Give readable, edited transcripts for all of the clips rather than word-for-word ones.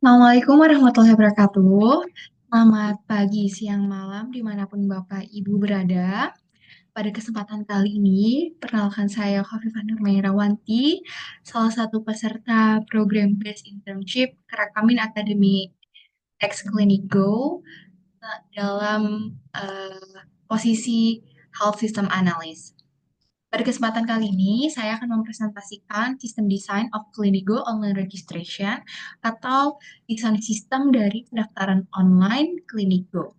Assalamualaikum warahmatullahi wabarakatuh. Selamat pagi, siang, malam, dimanapun Bapak Ibu berada. Pada kesempatan kali ini, perkenalkan saya Khofifah Nurmairawati, salah satu peserta program Best Internship Kerakamin Academy Ex Clinico dalam posisi Health System Analyst. Pada kesempatan kali ini, saya akan mempresentasikan sistem design of Clinigo Online Registration atau desain sistem dari pendaftaran online Clinigo.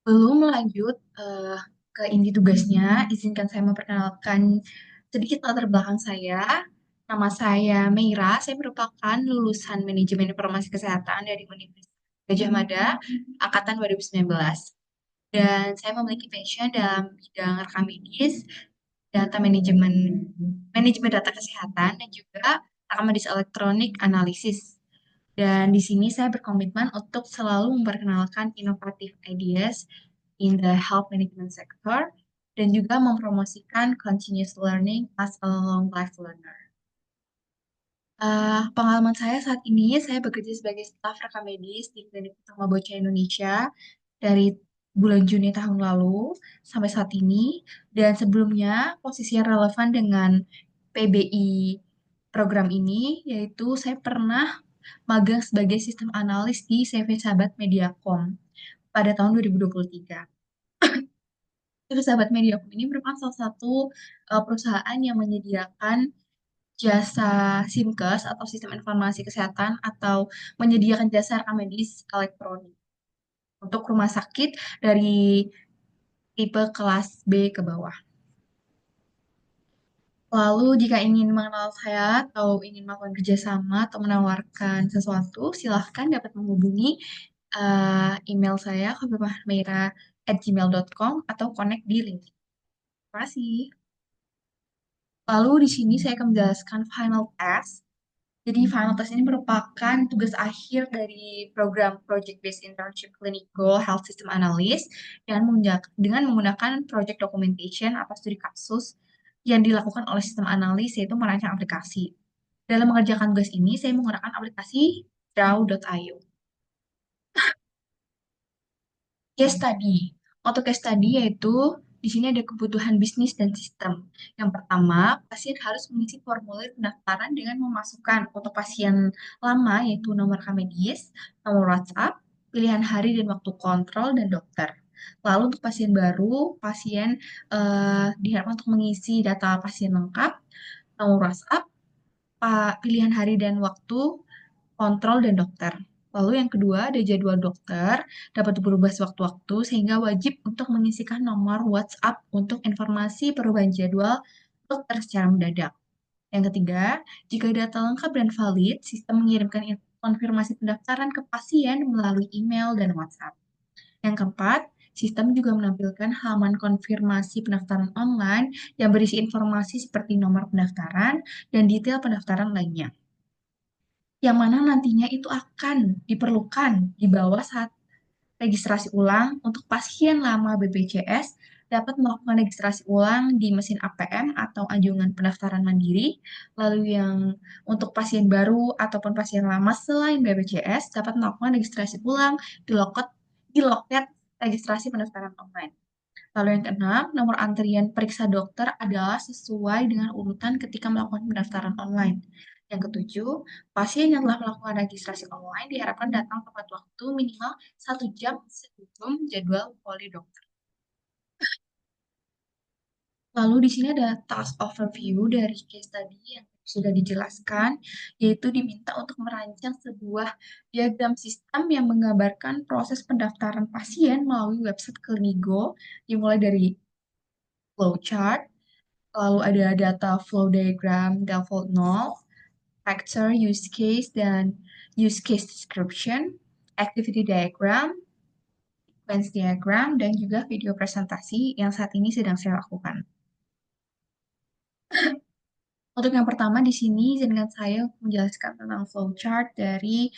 Belum lanjut ke inti tugasnya, izinkan saya memperkenalkan sedikit latar belakang saya. Nama saya Meira, saya merupakan lulusan Manajemen Informasi Kesehatan dari Universitas Gajah Mada, Angkatan 2019. Dan saya memiliki passion dalam bidang rekam medis, data manajemen, manajemen data kesehatan, dan juga rekam medis elektronik analisis. Dan di sini saya berkomitmen untuk selalu memperkenalkan inovatif ideas in the health management sector dan juga mempromosikan continuous learning as a long life learner. Pengalaman saya saat ini, saya bekerja sebagai staf rekam medis di Klinik Utama Bocah Indonesia dari bulan Juni tahun lalu sampai saat ini. Dan sebelumnya, posisinya relevan dengan PBI program ini, yaitu saya pernah magang sebagai sistem analis di CV Sahabat Mediacom pada tahun 2023. CV Sahabat Mediacom ini merupakan salah satu perusahaan yang menyediakan jasa SIMKES atau Sistem Informasi Kesehatan atau menyediakan jasa rekam medis elektronik untuk rumah sakit dari tipe kelas B ke bawah. Lalu jika ingin mengenal saya atau ingin melakukan kerjasama atau menawarkan sesuatu, silahkan dapat menghubungi email saya khofifahmeira@gmail.com atau connect di LinkedIn. Terima kasih. Lalu di sini saya akan menjelaskan final test. Jadi final test ini merupakan tugas akhir dari program Project Based Internship Clinical Health System Analyst dengan menggunakan project documentation atau studi kasus yang dilakukan oleh sistem analis yaitu merancang aplikasi. Dalam mengerjakan tugas ini, saya menggunakan aplikasi Draw.io. Case study. Untuk case study yaitu di sini ada kebutuhan bisnis dan sistem. Yang pertama, pasien harus mengisi formulir pendaftaran dengan memasukkan untuk pasien lama yaitu nomor rekam medis, nomor WhatsApp, pilihan hari dan waktu kontrol dan dokter. Lalu untuk pasien baru, pasien diharapkan untuk mengisi data pasien lengkap, nomor WhatsApp, pilihan hari dan waktu kontrol dan dokter. Lalu yang kedua ada jadwal dokter dapat berubah sewaktu-waktu sehingga wajib untuk mengisikan nomor WhatsApp untuk informasi perubahan jadwal dokter secara mendadak. Yang ketiga, jika data lengkap dan valid, sistem mengirimkan konfirmasi pendaftaran ke pasien melalui email dan WhatsApp. Yang keempat, sistem juga menampilkan halaman konfirmasi pendaftaran online yang berisi informasi seperti nomor pendaftaran dan detail pendaftaran lainnya yang mana nantinya itu akan diperlukan di bawah saat registrasi ulang untuk pasien lama BPJS dapat melakukan registrasi ulang di mesin APM atau anjungan pendaftaran mandiri. Lalu yang untuk pasien baru ataupun pasien lama selain BPJS dapat melakukan registrasi ulang di loket registrasi pendaftaran online. Lalu yang keenam, nomor antrian periksa dokter adalah sesuai dengan urutan ketika melakukan pendaftaran online. Yang ketujuh, pasien yang telah melakukan registrasi online diharapkan datang tepat waktu minimal 1 jam sebelum jadwal poli dokter. Lalu di sini ada task overview dari case tadi yang sudah dijelaskan, yaitu diminta untuk merancang sebuah diagram sistem yang menggambarkan proses pendaftaran pasien melalui website Klinigo, dimulai dari flowchart, lalu ada data flow diagram default 0, factor, use case, dan use case description, activity diagram, sequence diagram, dan juga video presentasi yang saat ini sedang saya lakukan. Untuk yang pertama di sini izinkan saya menjelaskan tentang flowchart dari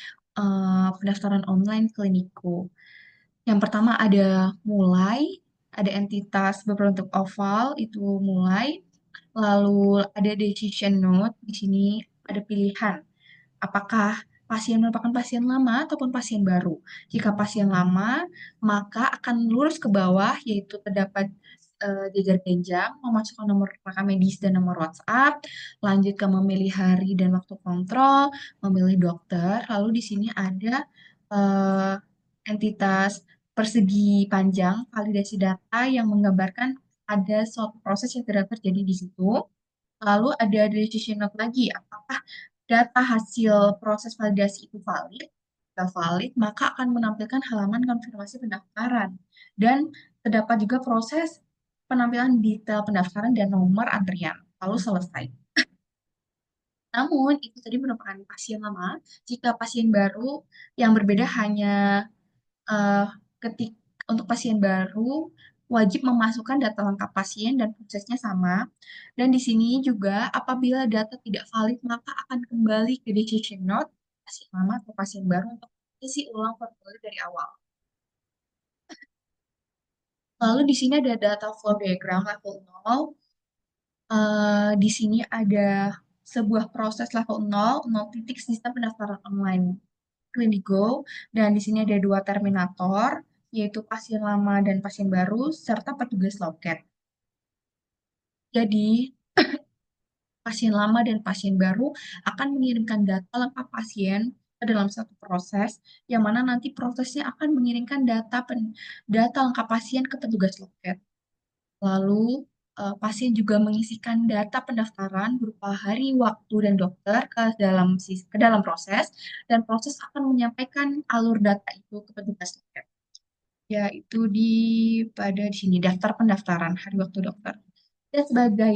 pendaftaran online Kliniko. Yang pertama ada mulai, ada entitas berbentuk oval itu mulai, lalu ada decision note di sini ada pilihan apakah pasien merupakan pasien lama ataupun pasien baru. Jika pasien lama, maka akan lurus ke bawah, yaitu terdapat jejar genjang, memasukkan nomor rekam medis dan nomor WhatsApp, lanjut ke memilih hari dan waktu kontrol, memilih dokter, lalu di sini ada eh, entitas persegi panjang validasi data yang menggambarkan ada suatu proses yang tidak terjadi di situ. Lalu ada decision note lagi, apakah data hasil proses validasi itu valid? Jika valid, maka akan menampilkan halaman konfirmasi pendaftaran. Dan terdapat juga proses penampilan detail pendaftaran dan nomor antrian. Lalu selesai. Namun, itu tadi merupakan pasien lama. Jika pasien baru, yang berbeda hanya eh, ketik untuk pasien baru wajib memasukkan data lengkap pasien dan prosesnya sama. Dan di sini juga apabila data tidak valid maka akan kembali ke decision note pasien lama atau pasien baru untuk isi ulang formulir dari awal. Lalu di sini ada data flow diagram level 0. Di sini ada sebuah proses level 0, 0 titik sistem pendaftaran online Klinigo, dan di sini ada dua terminator, yaitu pasien lama dan pasien baru, serta petugas loket. Jadi, pasien lama dan pasien baru akan mengirimkan data lengkap pasien ke dalam satu proses, yang mana nanti prosesnya akan mengirimkan data lengkap pasien ke petugas loket. Lalu, pasien juga mengisikan data pendaftaran berupa hari, waktu, dan dokter ke dalam proses, dan proses akan menyampaikan alur data itu ke petugas loket. Yaitu di sini daftar pendaftaran hari waktu dokter. Dan sebagai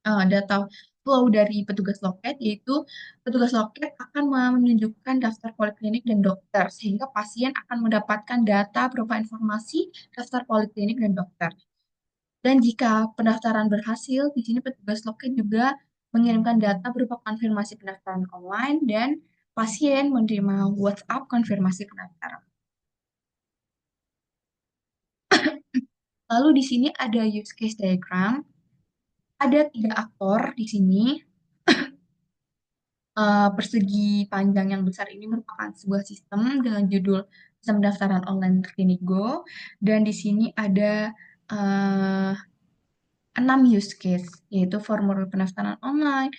data flow dari petugas loket, yaitu petugas loket akan menunjukkan daftar poliklinik dan dokter, sehingga pasien akan mendapatkan data berupa informasi daftar poliklinik dan dokter. Dan jika pendaftaran berhasil, di sini petugas loket juga mengirimkan data berupa konfirmasi pendaftaran online dan pasien menerima WhatsApp konfirmasi pendaftaran. Lalu di sini ada use case diagram. Ada tiga aktor di sini. Persegi panjang yang besar ini merupakan sebuah sistem dengan judul Sistem Pendaftaran Online Klinigo. Dan di sini ada eh, 6 use case, yaitu formulir pendaftaran online,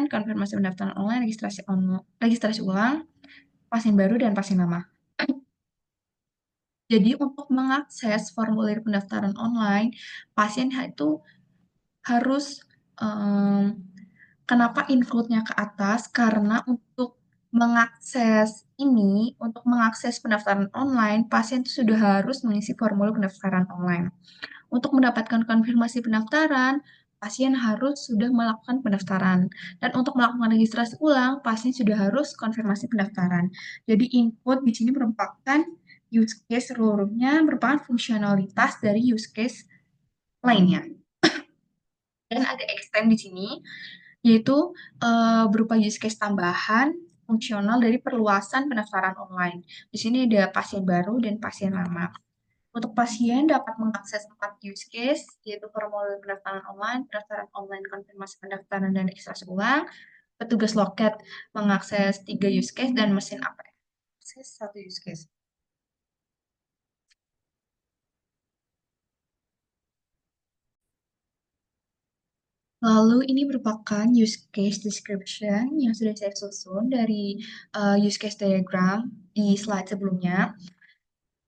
konfirmasi pendaftaran online, registrasi ulang, pasien baru, dan pasien lama. Jadi untuk mengakses formulir pendaftaran online, pasien itu harus kenapa include-nya ke atas? Karena untuk mengakses pendaftaran online, pasien itu sudah harus mengisi formulir pendaftaran online. Untuk mendapatkan konfirmasi pendaftaran, pasien harus sudah melakukan pendaftaran. Dan untuk melakukan registrasi ulang, pasien sudah harus konfirmasi pendaftaran. Jadi input di sini merupakan use case seluruhnya merupakan fungsionalitas dari use case lainnya. Dan ada extend di sini, yaitu berupa use case tambahan fungsional dari perluasan pendaftaran online. Di sini ada pasien baru dan pasien lama. Untuk pasien dapat mengakses 4 use case, yaitu formulir pendaftaran online, konfirmasi pendaftaran, dan registrasi ulang. Petugas loket mengakses 3 use case, dan mesin APM akses 1 use case. Lalu ini merupakan use case description yang sudah saya susun dari use case diagram di slide sebelumnya.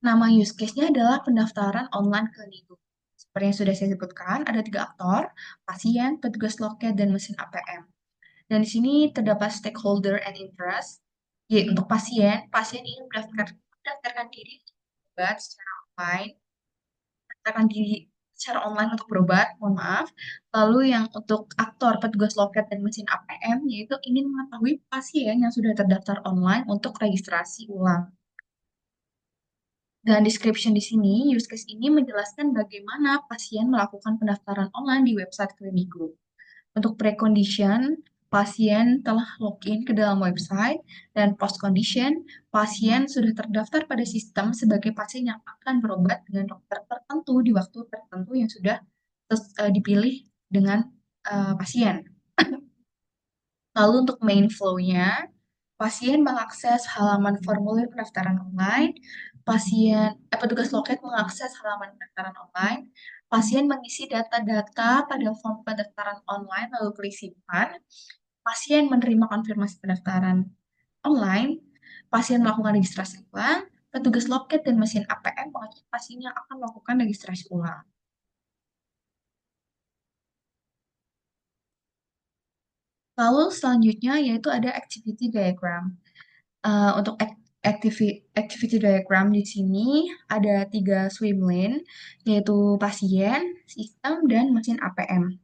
Nama use case-nya adalah pendaftaran online Klinigo. Seperti yang sudah saya sebutkan, ada 3 aktor, pasien, petugas loket, dan mesin APM. Dan di sini terdapat stakeholder and interest. Yaitu untuk pasien ingin mendaftarkan diri berobat secara online, mendaftarkan diri secara online untuk berobat, mohon maaf. Lalu yang untuk aktor, petugas loket, dan mesin APM, yaitu ingin mengetahui pasien yang sudah terdaftar online untuk registrasi ulang. Dan description di sini, use case ini menjelaskan bagaimana pasien melakukan pendaftaran online di website Klinigo. Untuk precondition, pasien telah login ke dalam website, dan post condition, pasien sudah terdaftar pada sistem sebagai pasien yang akan berobat dengan dokter tertentu di waktu tertentu yang sudah dipilih dengan pasien. Lalu untuk main flow-nya, pasien mengakses halaman formulir pendaftaran online, petugas loket mengakses halaman pendaftaran online, pasien mengisi data-data pada form pendaftaran online lalu klik simpan, pasien menerima konfirmasi pendaftaran online, pasien melakukan registrasi ulang, petugas loket dan mesin APM mengecek pasien yang akan melakukan registrasi ulang. Lalu selanjutnya yaitu ada activity diagram. Untuk activity diagram di sini ada 3 swim lane, yaitu pasien, sistem, dan mesin APM.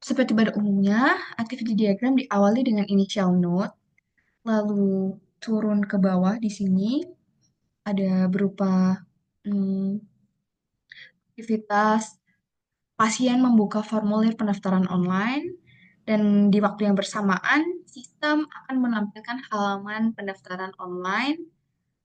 Seperti pada umumnya, activity diagram diawali dengan initial node, lalu turun ke bawah di sini ada berupa hmm, aktivitas pasien membuka formulir pendaftaran online, dan di waktu yang bersamaan, sistem akan menampilkan halaman pendaftaran online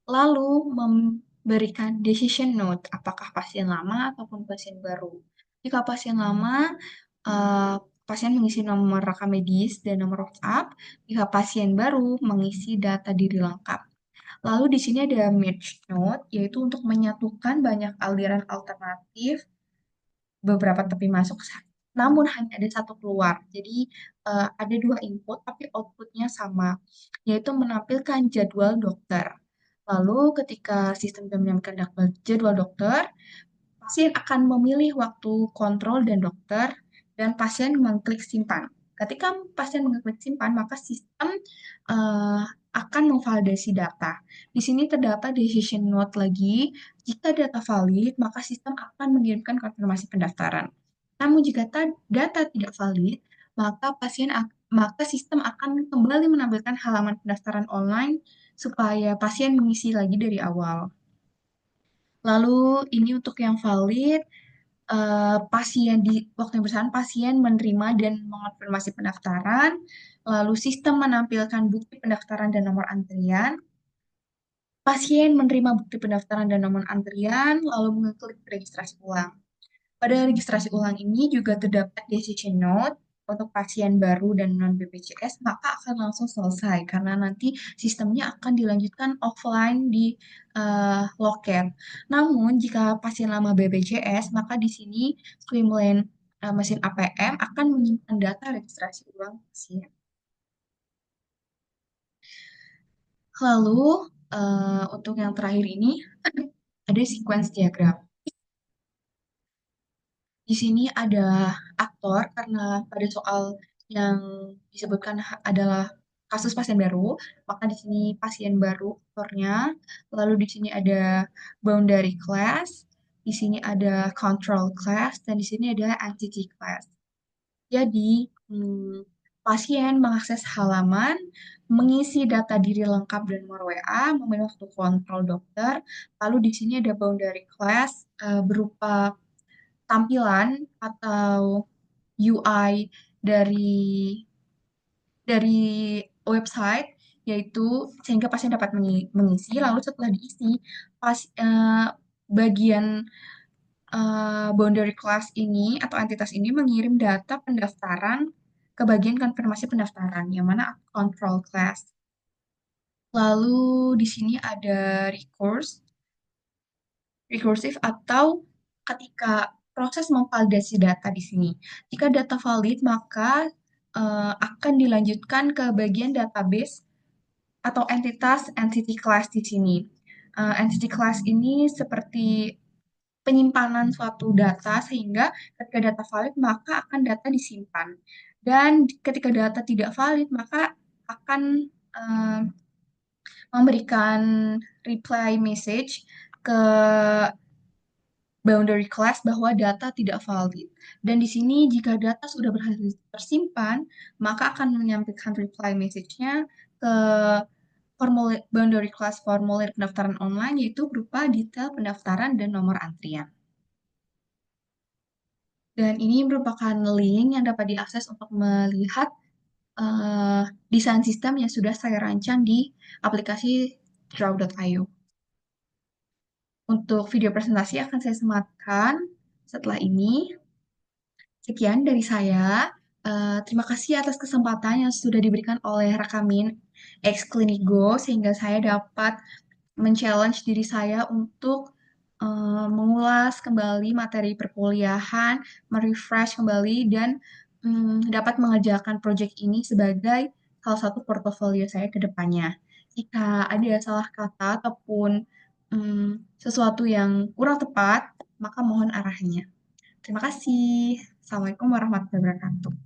lalu memberikan decision note, apakah pasien lama ataupun pasien baru. Jika pasien lama, eh, pasien mengisi nomor rekam medis dan nomor WhatsApp. Jika pasien baru, mengisi data diri lengkap. Lalu di sini ada merge note, yaitu untuk menyatukan banyak aliran alternatif beberapa tepi masuk, namun hanya ada satu keluar. Jadi ada 2 input, tapi outputnya sama, yaitu menampilkan jadwal dokter. Lalu ketika sistem sudah menyampaikan jadwal dokter, pasien akan memilih waktu kontrol dan dokter, dan pasien mengklik simpan. Ketika pasien mengklik simpan, maka sistem eh, akan memvalidasi data. Di sini terdapat decision note lagi. Jika data valid, maka sistem akan mengirimkan konfirmasi pendaftaran. Namun jika data tidak valid, maka sistem akan kembali menampilkan halaman pendaftaran online supaya pasien mengisi lagi dari awal. Lalu ini untuk yang valid, pasien di waktu yang bersamaan pasien menerima dan mengonfirmasi pendaftaran, lalu sistem menampilkan bukti pendaftaran dan nomor antrian, pasien menerima bukti pendaftaran dan nomor antrian, lalu mengklik registrasi ulang. Pada registrasi ulang ini juga terdapat decision note untuk pasien baru dan non-BPJS, maka akan langsung selesai karena nanti sistemnya akan dilanjutkan offline di loket. Namun, jika pasien lama BPJS, maka di sini Swimlane mesin APM akan menyimpan data registrasi ulang pasien. Lalu, untuk yang terakhir ini, ada sequence diagram. Di sini ada aktor karena pada soal yang disebutkan adalah kasus pasien baru, maka di sini pasien baru aktornya. Lalu di sini ada boundary class, di sini ada control class, dan di sini ada entity class. Jadi, pasien mengakses halaman, mengisi data diri lengkap dan nomor WA, memilih waktu kontrol dokter. Lalu di sini ada boundary class berupa tampilan atau UI dari website, yaitu sehingga pasien dapat mengisi, lalu setelah diisi bagian boundary class ini atau entitas ini mengirim data pendaftaran ke bagian konfirmasi pendaftaran yang mana control class. Lalu di sini ada recursive atau ketika proses memvalidasi data di sini. Jika data valid, maka akan dilanjutkan ke bagian database atau entity class di sini. Entity class ini seperti penyimpanan suatu data sehingga ketika data valid maka akan data disimpan, dan ketika data tidak valid maka akan uh, memberikan reply message ke boundary class bahwa data tidak valid. Dan di sini jika data sudah berhasil tersimpan, maka akan menyampaikan reply message-nya ke formulir boundary class formulir pendaftaran online, yaitu berupa detail pendaftaran dan nomor antrian. Dan ini merupakan link yang dapat diakses untuk melihat eh, desain sistem yang sudah saya rancang di aplikasi draw.io. Untuk video presentasi akan saya sematkan setelah ini. Sekian dari saya. Terima kasih atas kesempatan yang sudah diberikan oleh Rakamin X Klinigo sehingga saya dapat men-challenge diri saya untuk mengulas kembali materi perkuliahan, merefresh kembali, dan dapat mengerjakan proyek ini sebagai salah satu portofolio saya ke depannya. Jika ada salah kata ataupun sesuatu yang kurang tepat, maka mohon arahnya. Terima kasih. Assalamualaikum warahmatullahi wabarakatuh.